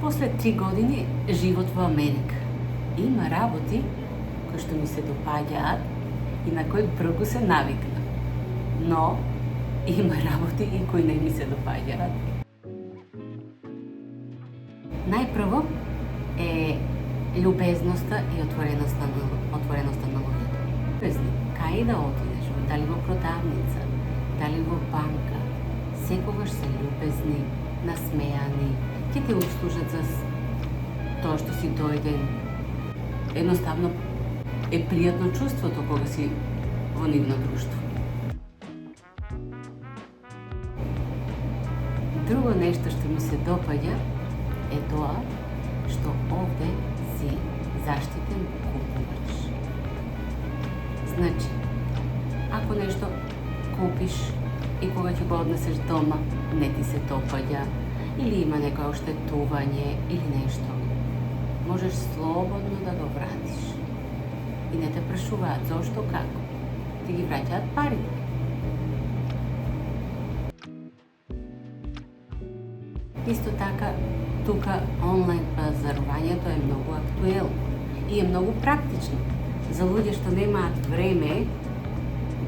После 3 години живот во Америка. Има работи кои што ми се допаѓаат и на кои брзо се навикна. Но има работи и кои не ми се допаѓаат. Најпрво е љубезноста и отвореноста на луѓето. Љубезни, кај да отидеш, дали во продавница, дали во банка, секогаш се љубезни, насмејани, ќе те услужат за тоа што си дојден. Едноставно е пријатно чувството кога си во нивно друштво. Друго нешто што ми се допаѓа е тоа што овде си заштитен купувач. Значи, ако нешто купиш и кога ќе го однесеш дома, не ти се допаѓа, или има некој оштетување или нешто, можеш слободно да го вратиш. И не те прашуваат зошто, како. Ти ги враќаат парите. Исто така, тука онлайн пазарувањето е многу актуелно и е многу практично за луѓе што немаат време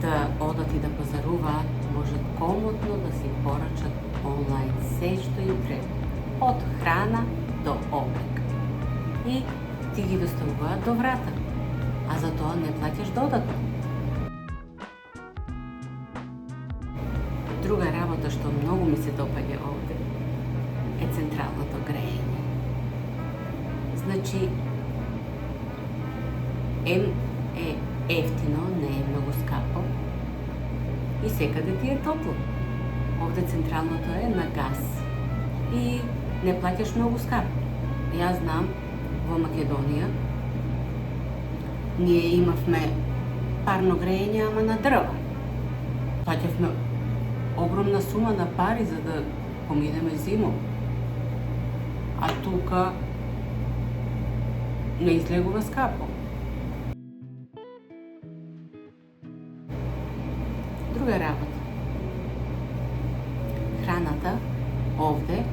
да одат и да пазаруваат, можат комотно да си порачат онлайн се што им треба, од храна до облек. И ти ги доставуваат до врата, а за тоа не плаќаш додатно. Друга работа што многу ми се допаѓа овде е централното грејење. Значи, е ефтино, не е многу скапо и секаде ти е топло. Овде централното е на газ и не плаќаш многу скапо. Јас знам, во Македонија ние имавме парно грејење, ама на дрва. Плаќавме огромна сума на пари за да поминеме зиму. А тука не излегува скапо. Друга работа. Храната овде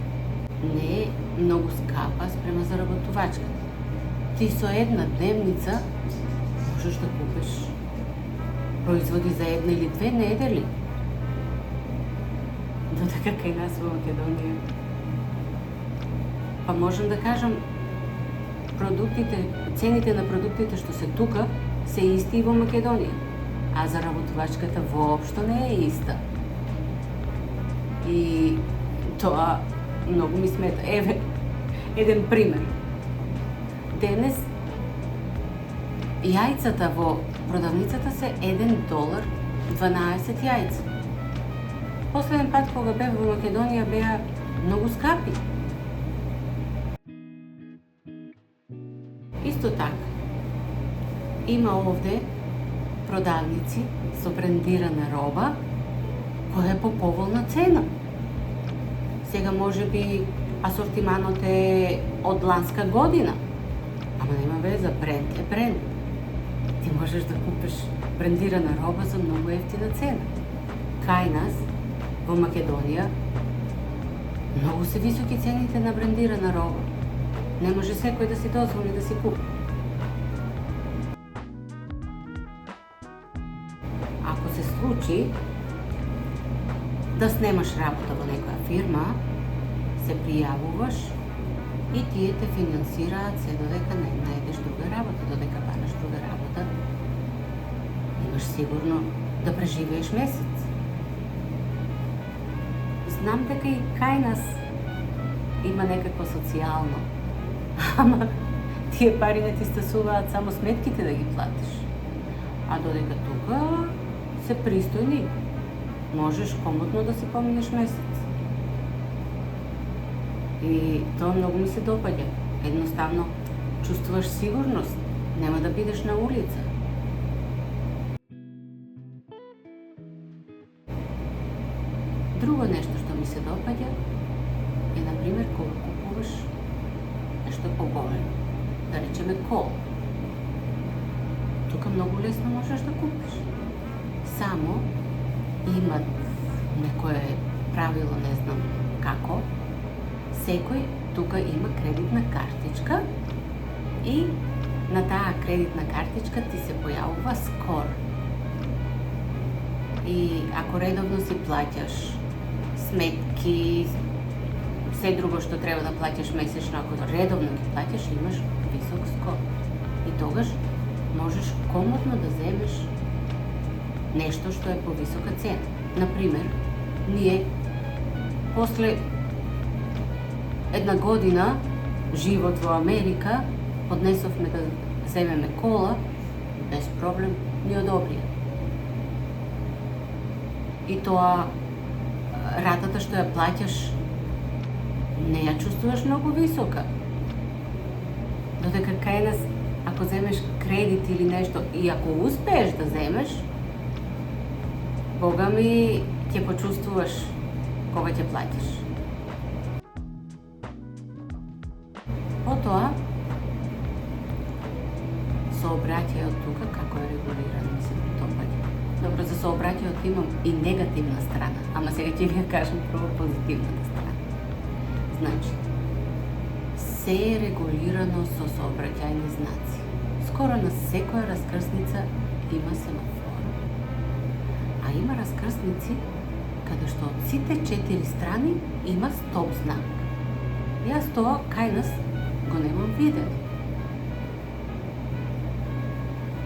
не е многу скапа спрема заработувачката. Ти со една дневница можеш да купиш производи за една или две недели. Додека кај нас во Македонија. Па можам да кажам, цените на продуктите што се тука се исти и во Македонија, а заработувачката воопшто не е иста. И тоа многу ми смета. Еве, еден пример. Денес јајцата во продавницата се $1, 12 јајца. Последен пат кога бев во Македонија беа многу скапи. Исто така, има овде продавници со брендирана роба која е по поволна цена. Сега може би асортиманот е од ланска година, ама нема веза, бренд е бренд. Ти можеш да купиш брендирана роба за многу ефтина цена. Кај нас, во Македонија, многу се високи цените на брендирана роба. Не може секој да си дозволи да си купи. Ако се случи да снемаш работа во некоја фирма, се пријавуваш и тие те финансираат се додека не најдеш друга работа, додека бараш друга работа. Имаш сигурно да преживееш месец. Знам дека и кај нас има некакво социјално, ама тие пари не ти стасуваат само сметките да ги платиш. А додека тука се пристојни, можеш комотно да си поминеш месец. И тоа многу ми се допаѓа. Едноставно чувствуваш сигурност, нема да бидеш на улица. Друго нешто што ми се допаѓа е, например, кога купуваш нешто поголемо, да речеме кол. Тука многу лесно можеш да купиш. Само имат некое правило, не знам како, секој тука има кредитна картичка и на таа кредитна картичка ти се појавува скор. И ако редовно си плаќаш сметки, се друго што треба да плаќаш месечно, ако редовно ги плаќаш, имаш висок скор. И тогаш можеш комотно да земеш нешто што е по висока цена. Например, ние после една година живот во Америка поднесовме да земеме кола, без проблем ни одобрија. И тоа ратата што ја плаќаш не ја чувствуваш многу висока. Додека кај нас, ако земеш кредит или нешто и ако успееш да земеш, Бога ми ќе почувствуваш кога ќе плаќаш. Потоа, сообраќајот тука како е регулиран, ми се допаѓа. Добро, за сообраќајот имам и негативна страна, ама сега ќе ви ја кажам прво позитивната страна. Значи, се е регулирано со сообраќајни знаци. Скоро на секоја раскрсница има семафор. А има раскрсници каде што од сите 4 страни има стоп знак. Јас тоа кај нас го немам видено.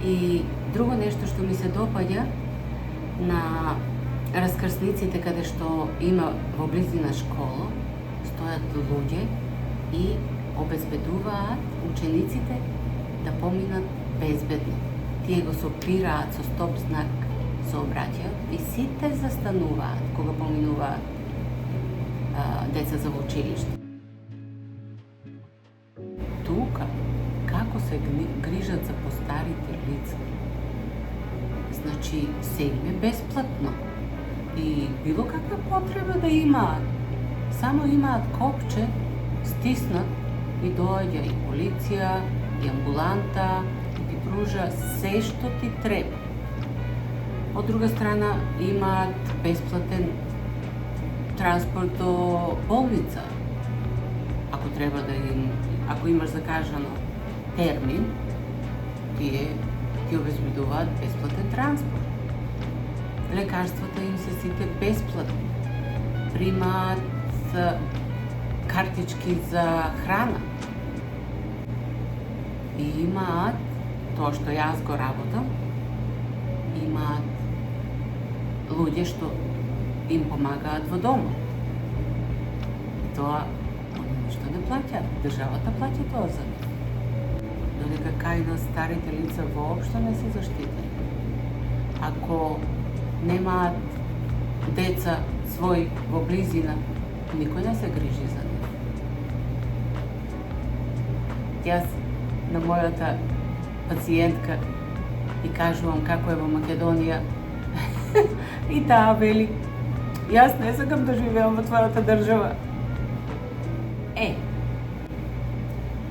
И друго нешто што ми се допаѓа на раскрсниците каде што има во близина школа, стојат луѓе и обезбедуваат учениците да поминат безбедно. Тие го сопираат со стоп знак сообраќајот и сите застануваат кога поминуваат деца за училиште. Тука, како се грижат за постарите лица, значи се им е бесплатно и било каква потреба да имаат. Само имаат копче, стиснат и доаѓа и полиција, и амбуланта, и ти пружа се што ти треба. Од друга страна, имаат бесплатен транспорт до болница. Ако треба да ако имаш закажано термин, ти обезбедуваат бесплатен транспорт. Лекарствата им се сите бесплатни. Примаат картички за храна. И имаат, тоа што јас го работам, имаат луѓе што им помагаат во дома. Тоа они ништо не плаќаат, државата плаќа тоа за нив. Додека кај нас старите лица воопшто не се заштитени. Ако немаат деца своји во близина, никој не се грижи за нив. Јас на мојата пациентка и кажувам како е во Македонија и таа вели, јас не сакам да живеам во твојата држава.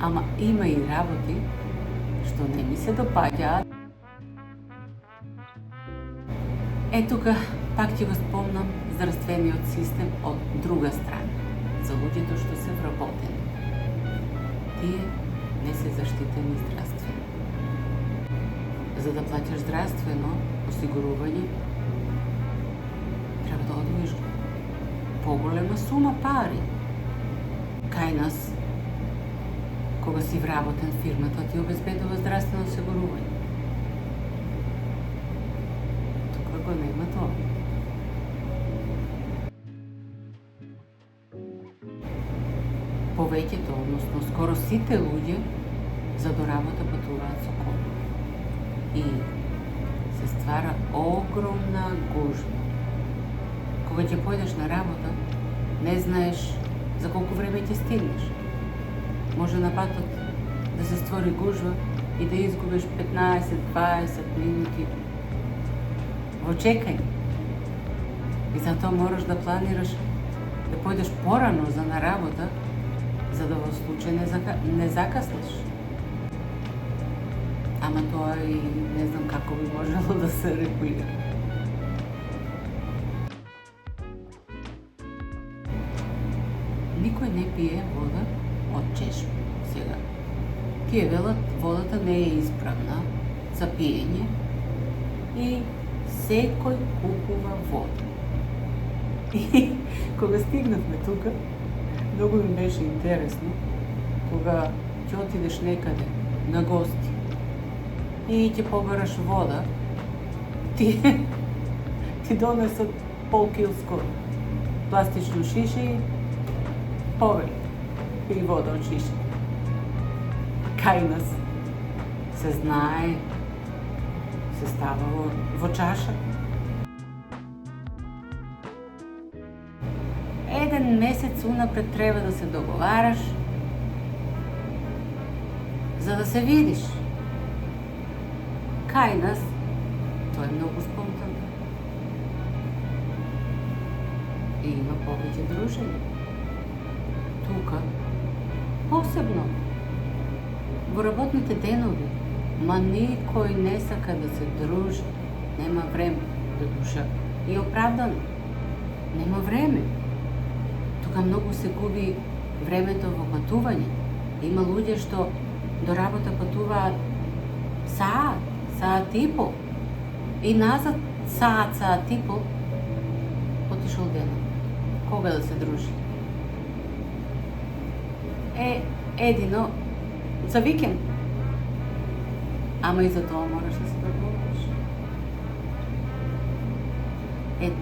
Ама има и работи што не ми се допаѓаат. Тука пак ќе го спомнам здравствениот систем од друга страна, за луѓето што се вработени. Тие не се заштитени здравствено. За да плаќаш здравствено осигурување, треба да одвоиш поголема сума пари. Кај нас, кога си вработен, фирмата ти обезбедува здравствено осигурување. Тука го нема тоа. Повеќето, односно скоро сите луѓе за до работа патуваат со кола. И се ствара огромна гужва. Кога ќе појдеш на работа, не знаеш за колку време ќе стигнеш. Може на патот да се створи гужва и да изгубиш 15-20 минути во чекање. И затоа мораш да планираш да појдеш порано за на работа, за да во случај не закаснеш. Ама тоа и не знам како би можело да се регулира. никој не пие вода од чешма. Сега, тие велат водата не е исправна за пиење и секој купува вода. И кога стигнавме тука, многу ми беше интересно, кога ќе отидеш некаде на гости и ќе побараш вода, ти донесат полкилско пластично шише и повели, пи вода од шише. Кај нас се знае, се става во чаша. Еден месец унапред треба да се договараш за да се видиш. Кај нас тоа е многу спонтанно. И има повеќе дружење. Тука, посебно, во работните денови, никој не сака да се дружи. Нема време, до душа. И оправдано. Нема време. Тука многу се губи времето во патување. Има луѓе што до работа патуваат саат и пол. И назад саат и пол. Отишол денот. Кога да се дружи? Едино за викенд. Ама и за тоа мораш да се договориш.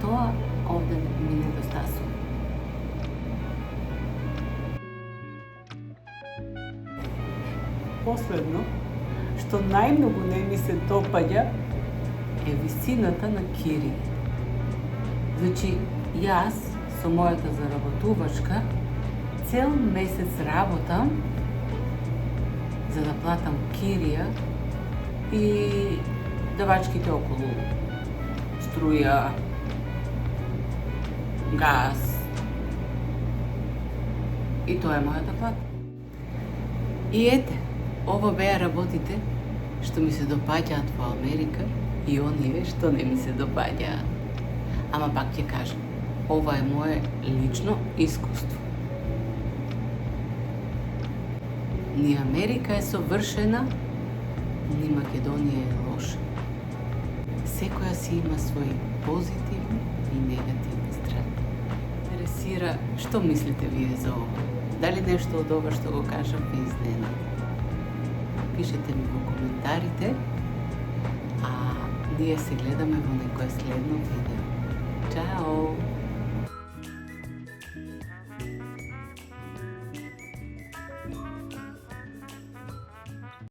Тоа овде ми недостасува. Последно, што најмногу не ми се допаѓа, е висината на кири. Значи, јас со мојата заработувачка цел месец работам за да платам кирија и давачките околу струја, газ. И тоа е мојата плата. И ете, ова беа работите што ми се допаѓаат во Америка и оние што не ми се допаѓаат. Ама пак ќе кажам, ова е мое лично искуство. Ни Америка е совршена, ни Македонија е лоша. Секоја си има своји позитивни и негативни страни. Интересира што мислите вие за ова? Дали нешто од ова што го кажам ви изненади? Пишете ми во коментарите, а ние се гледаме во некое следно видео. Чао!